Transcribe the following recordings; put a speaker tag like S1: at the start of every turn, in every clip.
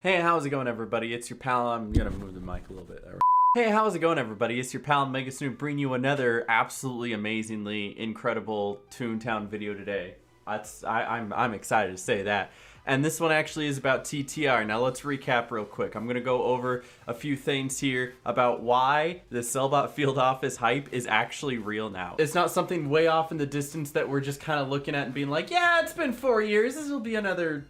S1: Hey, how's it going, everybody? It's your pal. I'm gonna move the mic a little bit there. Hey, how's it going, everybody? It's your pal Mega Snoop, bringing you another absolutely amazingly incredible Toontown video today. I'm excited to say that. And this one actually is about TTR. Now let's recap real quick. I'm gonna go over a few things here about why the Sellbot field office hype is actually real now. It's not something way off in the distance that we're just kind of looking at and being like, yeah, it's been 4 years. This will be another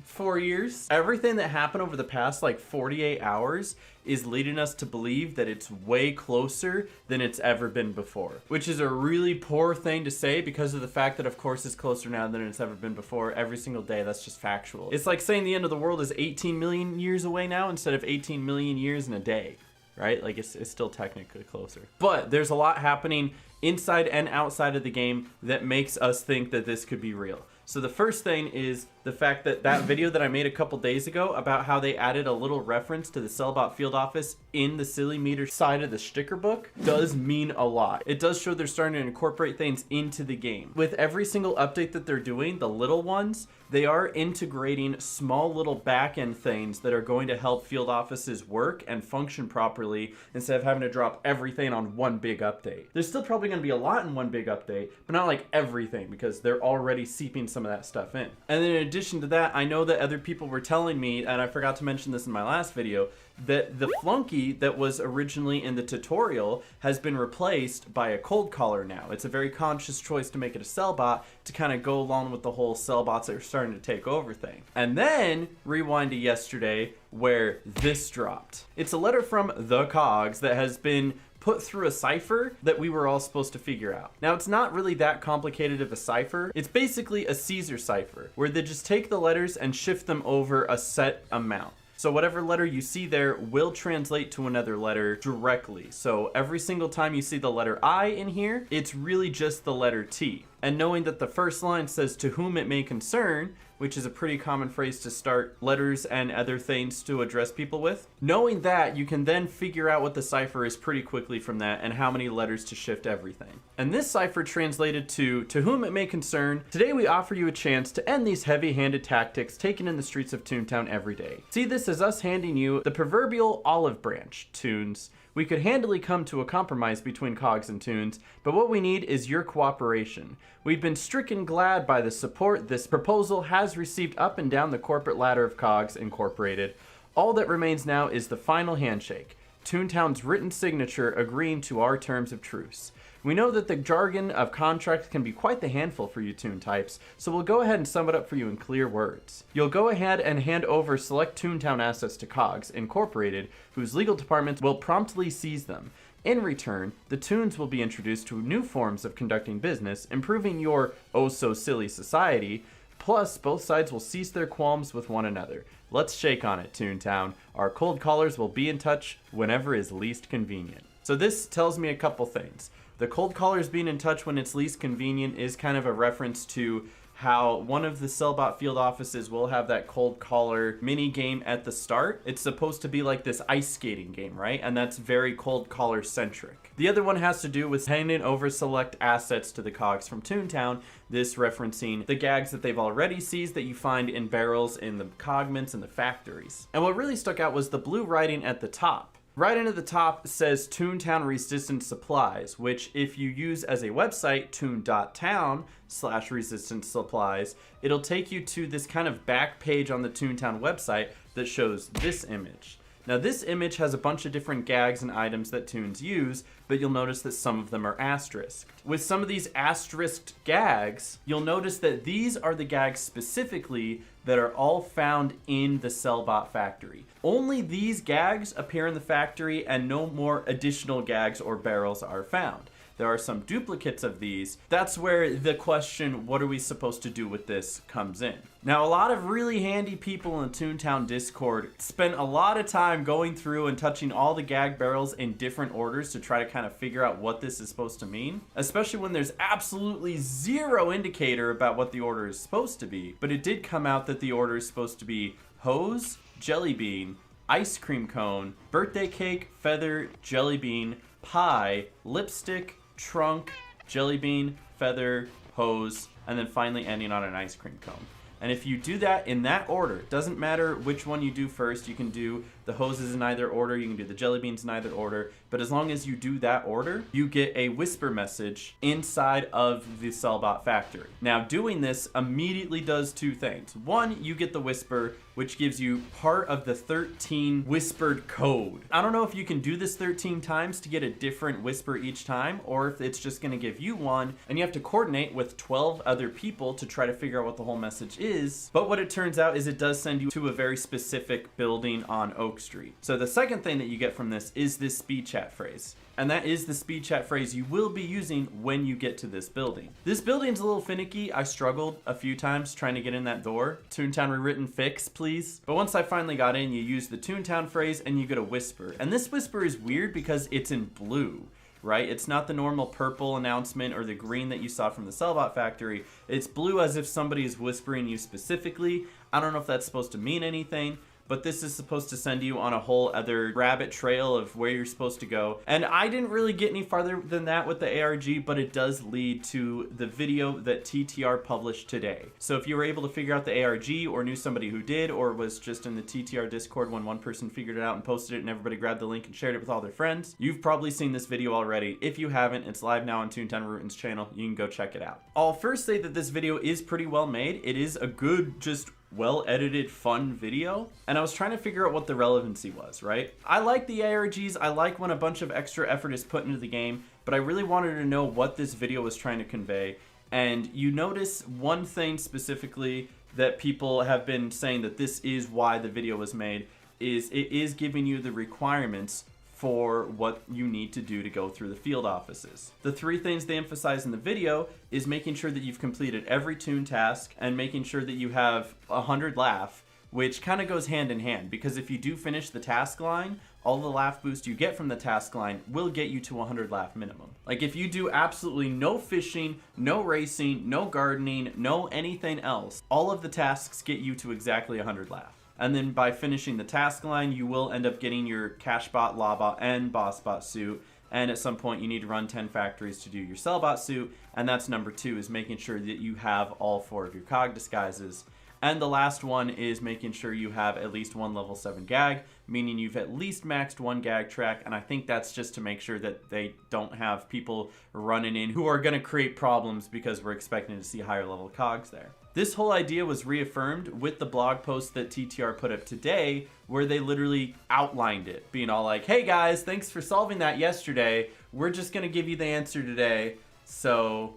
S1: 4 years. Everything that happened over the past like 48 hours is leading us to believe that it's way closer than it's ever been before, which is a really poor thing to say because of the fact that of course it's closer now than it's ever been before every single day. That's just factual. It's like saying the end of the world is 18 million years away now instead of 18 million years in a day, right? Like it's still technically closer, but there's a lot happening inside and outside of the game that makes us think that this could be real. So the first thing is the fact that that video that I made a couple days ago about how they added a little reference to the Sellbot field office in the silly meter side of the sticker book does mean a lot. It does show they're starting to incorporate things into the game. With every single update that they're doing, the little ones, they are integrating small little back-end things that are going to help field offices work and function properly instead of having to drop everything on one big update. There's still probably going to be a lot in one big update, but not like everything because they're already seeping some of that stuff in. And then in addition to that, I know that other people were telling me, and I forgot to mention this in my last video, that the flunky that was originally in the tutorial has been replaced by a cold caller now. It's a very conscious choice to make it a Sellbot to kind of go along with the whole Sellbots that are starting to take over thing. And then rewind to yesterday where this dropped. It's a letter from the Cogs that has been put through a cipher that we were all supposed to figure out. Now, it's not really that complicated of a cipher. It's basically a Caesar cipher where they just take the letters and shift them over a set amount. So whatever letter you see there will translate to another letter directly. So every single time you see the letter I in here, it's really just the letter T. And knowing that the first line says to whom it may concern, which is a pretty common phrase to start letters and other things to address people with. Knowing that, you can then figure out what the cipher is pretty quickly from that and how many letters to shift everything. And this cipher translated to whom it may concern, today we offer you a chance to end these heavy-handed tactics taken in the streets of Toontown every day. See this as us handing you the proverbial olive branch, Toons. We could handily come to a compromise between Cogs and Toons, but what we need is your cooperation. We've been stricken glad by the support this proposal has received up and down the corporate ladder of Cogs Incorporated. All that remains now is the final handshake, Toontown's written signature agreeing to our terms of truce. We know that the jargon of contract can be quite the handful for you Toon types, so we'll go ahead and sum it up for you in clear words. You'll go ahead and hand over select Toontown assets to Cogs Incorporated, whose legal department will promptly seize them. In return, the Toons will be introduced to new forms of conducting business, improving your oh-so-silly society, plus both sides will cease their qualms with one another. Let's shake on it, Toontown. Our cold callers will be in touch whenever is least convenient. So this tells me a couple things. The cold callers being in touch when it's least convenient is kind of a reference to how one of the Sellbot field offices will have that cold caller mini game at the start. It's supposed to be like this ice skating game, right? And that's very cold caller centric. The other one has to do with handing over select assets to the Cogs from Toontown, this referencing the gags that they've already seized that you find in barrels in the cogments and the factories. And what really stuck out was the blue writing at the top. Right into the top says Toontown Resistant Supplies, which if you use as a website, toon.town/resistant supplies, it'll take you to this kind of back page on the Toontown website that shows this image. Now this image has a bunch of different gags and items that Toons use, but you'll notice that some of them are asterisked. With some of these asterisked gags, you'll notice that these are the gags specifically that are all found in the Sellbot factory. Only these gags appear in the factory and no more additional gags or barrels are found. There are some duplicates of these. That's where the question, what are we supposed to do with this, comes in. Now, a lot of really handy people in the Toontown Discord spent a lot of time going through and touching all the gag barrels in different orders to try to kind of figure out what this is supposed to mean, especially when there's absolutely zero indicator about what the order is supposed to be. But it did come out that the order is supposed to be hose, jelly bean, ice cream cone, birthday cake, feather, jelly bean, pie, lipstick, trunk, jelly bean, feather, hose, and then finally ending on an ice cream cone. And if you do that in that order, doesn't matter which one you do first, you can do the hoses in either order, you can do the jelly beans in either order, but as long as you do that order, you get a whisper message inside of the Cellbot factory. Now, doing this immediately does two things. One, you get the whisper, which gives you part of the 13 whispered code. I don't know if you can do this 13 times to get a different whisper each time, or if it's just gonna give you one, and you have to coordinate with 12 other people to try to figure out what the whole message is. But what it turns out is it does send you to a very specific building on Oak Street. So the second thing that you get from this is this speed chat phrase. And that is the speed chat phrase you will be using when you get to this building. This building's a little finicky. I struggled a few times trying to get in that door. Toontown Rewritten fix, please. But once I finally got in, you use the Toontown phrase and you get a whisper. And this whisper is weird because it's in blue, right? It's not the normal purple announcement or the green that you saw from the Cellbot factory. It's blue as if somebody is whispering you specifically. I don't know if that's supposed to mean anything, but this is supposed to send you on a whole other rabbit trail of where you're supposed to go. And I didn't really get any farther than that with the ARG, but it does lead to the video that TTR published today. So if you were able to figure out the ARG or knew somebody who did, or was just in the TTR Discord when one person figured it out and posted it and everybody grabbed the link and shared it with all their friends, you've probably seen this video already. If you haven't, it's live now on Toontown Rewritten's channel. You can go check it out. I'll first say that this video is pretty well made. It is a good, just well-edited, fun video, and I was trying to figure out what the relevancy was, right? I like the ARGs, I like when a bunch of extra effort is put into the game, but I really wanted to know what this video was trying to convey. And you notice one thing specifically that people have been saying that this is why the video was made, is it is giving you the requirements for what you need to do to go through the field offices. The three things they emphasize in the video is making sure that you've completed every toon task and making sure that you have 100 laugh, which kind of goes hand in hand, because if you do finish the task line, all the laugh boost you get from the task line will get you to 100 laugh minimum. Like if you do absolutely no fishing, no racing, no gardening, no anything else, all of the tasks get you to exactly 100 laugh. And then by finishing the task line, you will end up getting your Cashbot, Lawbot, and Bossbot suit. And at some point, you need to run 10 factories to do your Cellbot suit. And that's number 2, is making sure that you have all 4 of your cog disguises. And the last one is making sure you have at least 1 level 7 gag, meaning you've at least maxed 1 gag track. And I think that's just to make sure that they don't have people running in who are going to create problems because we're expecting to see higher level cogs there. This whole idea was reaffirmed with the blog post that TTR put up today, where they literally outlined it, being all like, hey guys, thanks for solving that yesterday. We're just going to give you the answer today. So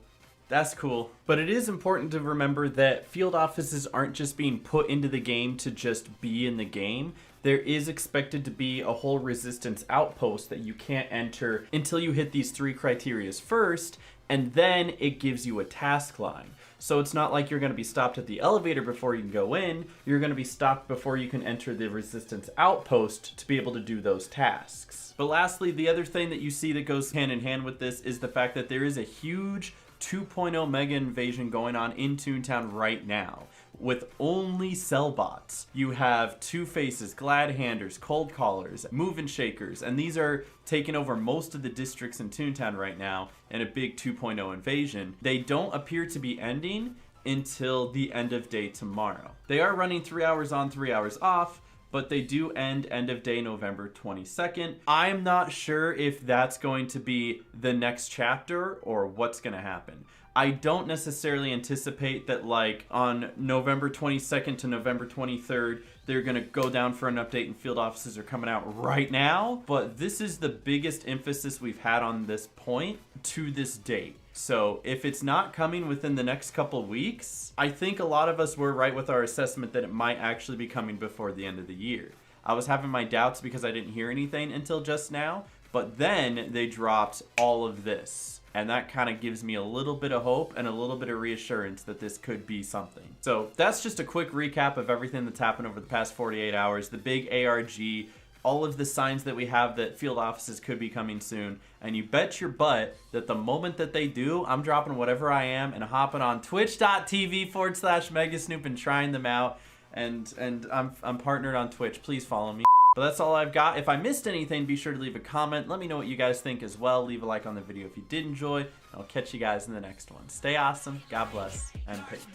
S1: that's cool. But it is important to remember that field offices aren't just being put into the game to just be in the game. There is expected to be a whole resistance outpost that you can't enter until you hit these 3 criteria first, and then it gives you a task line. So it's not like you're going to be stopped at the elevator before you can go in. You're going to be stopped before you can enter the resistance outpost to be able to do those tasks. But lastly, the other thing that you see that goes hand in hand with this is the fact that there is a huge 2.0 mega invasion going on in Toontown right now, with only Cellbots. You have Two Faces, Glad Handers, Cold Callers, Move and Shakers, and these are taking over most of the districts in Toontown right now in a big 2.0 invasion. They don't appear to be ending until the end of day tomorrow. They are running 3 hours on, 3 hours off, but they do end of day November 22nd. I'm not sure if that's going to be the next chapter or what's going to happen. I don't necessarily anticipate that like on November 22nd to November 23rd, they're going to go down for an update and field offices are coming out right now. But this is the biggest emphasis we've had on this point to this date. So if it's not coming within the next couple weeks, I think a lot of us were right with our assessment that it might actually be coming before the end of the year. I was having my doubts because I didn't hear anything until just now, but then they dropped all of this. And that kind of gives me a little bit of hope and a little bit of reassurance that this could be something. So that's just a quick recap of everything that's happened over the past 48 hours. The big ARG, all of the signs that we have that field offices could be coming soon. And you bet your butt that the moment that they do, I'm dropping whatever I am and hopping on twitch.tv/Megasnoop and trying them out. And I'm partnered on Twitch. Please follow me. But that's all I've got. If I missed anything, be sure to leave a comment. Let me know what you guys think as well. Leave a like on the video if you did enjoy. I'll catch you guys in the next one. Stay awesome. God bless. And peace.